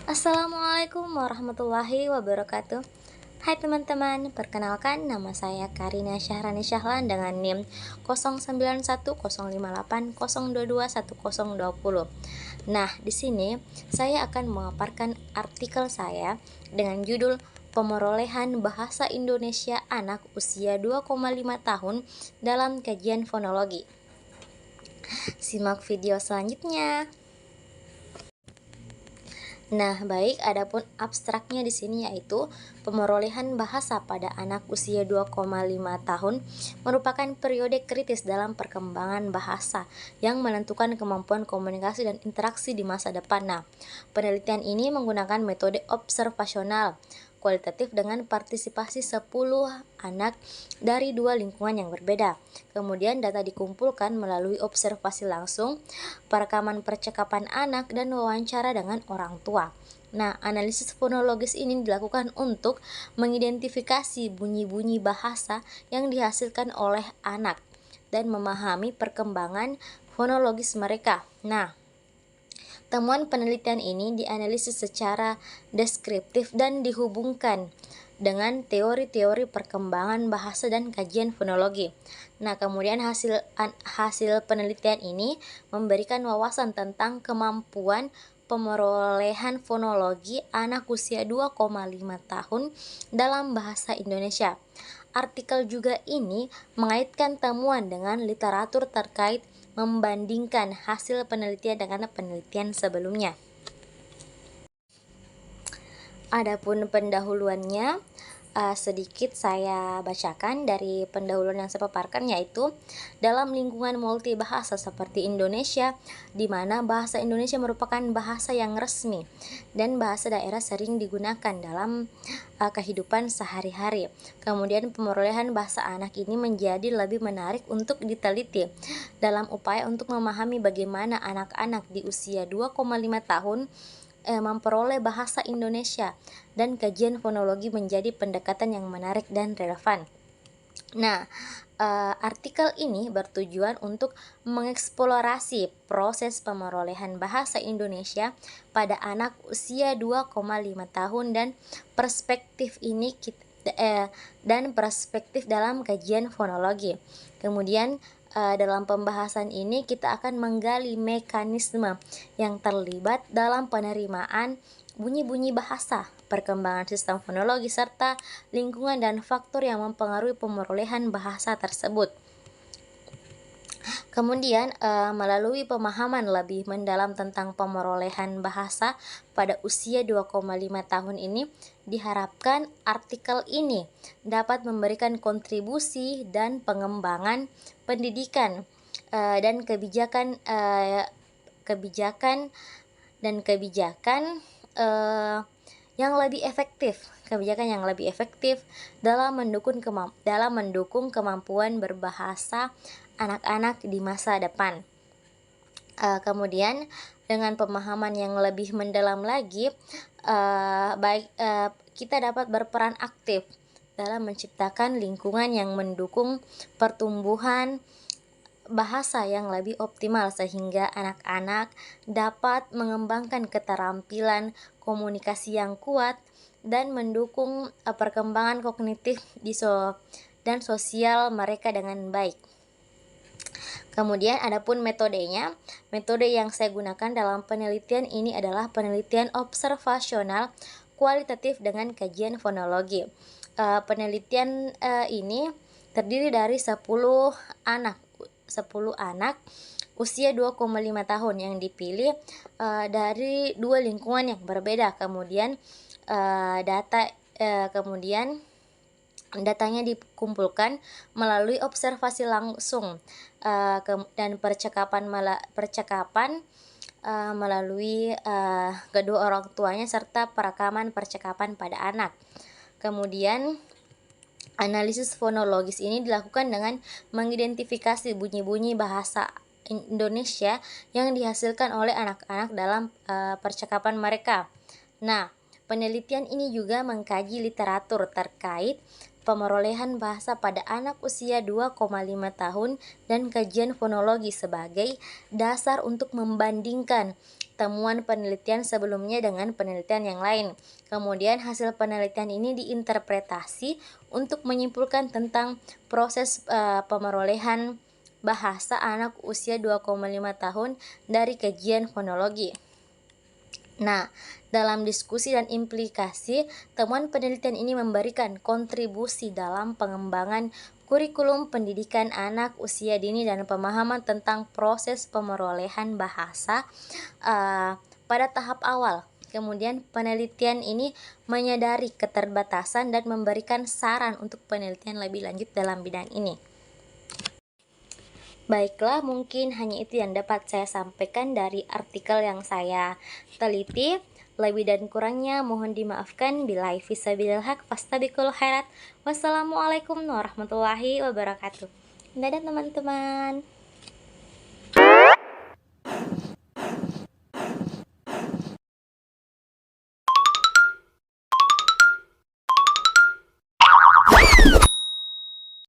Assalamualaikum warahmatullahi wabarakatuh. Hai teman-teman, perkenalkan nama saya Karina Syahrani Syahlan dengan NIM 09105802210020. Nah, di sini saya akan memaparkan artikel saya dengan judul Pemerolehan Bahasa Indonesia Anak Usia 2,5 tahun dalam Kajian Fonologi. Simak video selanjutnya. Nah, baik, adapun abstraknya di sini yaitu pemerolehan bahasa pada anak usia 2,5 tahun merupakan periode kritis dalam perkembangan bahasa yang menentukan kemampuan komunikasi dan interaksi di masa depan. Nah, penelitian ini menggunakan metode observasional kualitatif dengan partisipasi 10 anak dari 2 lingkungan yang berbeda. Kemudian data dikumpulkan melalui observasi langsung, perekaman percakapan anak, dan wawancara dengan orang tua. Nah, analisis fonologis ini dilakukan untuk mengidentifikasi bunyi-bunyi bahasa yang dihasilkan oleh anak dan memahami perkembangan fonologis mereka. Nah, temuan penelitian ini dianalisis secara deskriptif dan dihubungkan dengan teori-teori perkembangan bahasa dan kajian fonologi. Nah, kemudian hasil penelitian ini memberikan wawasan tentang kemampuan pemerolehan fonologi anak usia 2,5 tahun dalam bahasa Indonesia. Artikel juga ini mengaitkan temuan dengan literatur terkait membandingkan hasil penelitian dengan penelitian sebelumnya. Adapun pendahuluannya, sedikit saya bacakan dari pendahuluan yang saya paparkan, yaitu dalam lingkungan multibahasa seperti Indonesia, di mana bahasa Indonesia merupakan bahasa yang resmi dan bahasa daerah sering digunakan dalam kehidupan sehari-hari. Kemudian pemerolehan bahasa anak ini menjadi lebih menarik untuk diteliti dalam upaya untuk memahami bagaimana anak-anak di usia 2,5 tahun memperoleh bahasa Indonesia, dan kajian fonologi menjadi pendekatan yang menarik dan relevan. Nah, artikel ini bertujuan untuk mengeksplorasi proses pemerolehan bahasa Indonesia pada anak usia 2,5 tahun dan perspektif dalam kajian fonologi. Kemudian dalam pembahasan ini kita akan menggali mekanisme yang terlibat dalam penerimaan bunyi-bunyi bahasa, perkembangan sistem fonologi, serta lingkungan dan faktor yang mempengaruhi pemerolehan bahasa tersebut. Kemudian melalui pemahaman lebih mendalam tentang pemerolehan bahasa pada usia 2,5 tahun ini, diharapkan artikel ini dapat memberikan kontribusi dan pengembangan pendidikan dan kebijakan yang lebih efektif dalam mendukung kemampuan berbahasa anak-anak di masa depan. Kemudian dengan pemahaman yang lebih mendalam lagi, kita dapat berperan aktif dalam menciptakan lingkungan yang mendukung pertumbuhan bahasa yang lebih optimal, sehingga anak-anak dapat mengembangkan keterampilan komunikasi yang kuat dan mendukung perkembangan kognitif dan sosial mereka dengan baik. Kemudian adapun metodenya, metode yang saya gunakan dalam penelitian ini adalah penelitian observasional kualitatif dengan kajian fonologi. Penelitian ini terdiri dari 10 anak usia 2,5 tahun yang dipilih dari 2 lingkungan yang berbeda. Kemudian datanya dikumpulkan melalui observasi langsung dan percakapan melalui kedua orang tuanya, serta perekaman percakapan pada anak. Kemudian analisis fonologis ini dilakukan dengan mengidentifikasi bunyi-bunyi bahasa Indonesia yang dihasilkan oleh anak-anak dalam percakapan mereka. Nah, Penelitian ini juga mengkaji literatur terkait pemerolehan bahasa pada anak usia 2,5 tahun dan kajian fonologi sebagai dasar untuk membandingkan temuan penelitian sebelumnya dengan penelitian yang lain. Kemudian hasil penelitian ini diinterpretasi untuk menyimpulkan tentang proses pemerolehan bahasa anak usia 2,5 tahun dari kajian fonologi. Nah, dalam diskusi dan implikasi, temuan penelitian ini memberikan kontribusi dalam pengembangan kurikulum pendidikan anak usia dini dan pemahaman tentang proses pemerolehan bahasa pada tahap awal. Kemudian penelitian ini menyadari keterbatasan dan memberikan saran untuk penelitian lebih lanjut dalam bidang ini. Baiklah, mungkin hanya itu yang dapat saya sampaikan dari artikel yang saya teliti. Lebih dan kurangnya mohon dimaafkan. Billahi fisabilil haq fastabiqul khairat. Wassalamualaikum warahmatullahi wabarakatuh. Dadah teman-teman.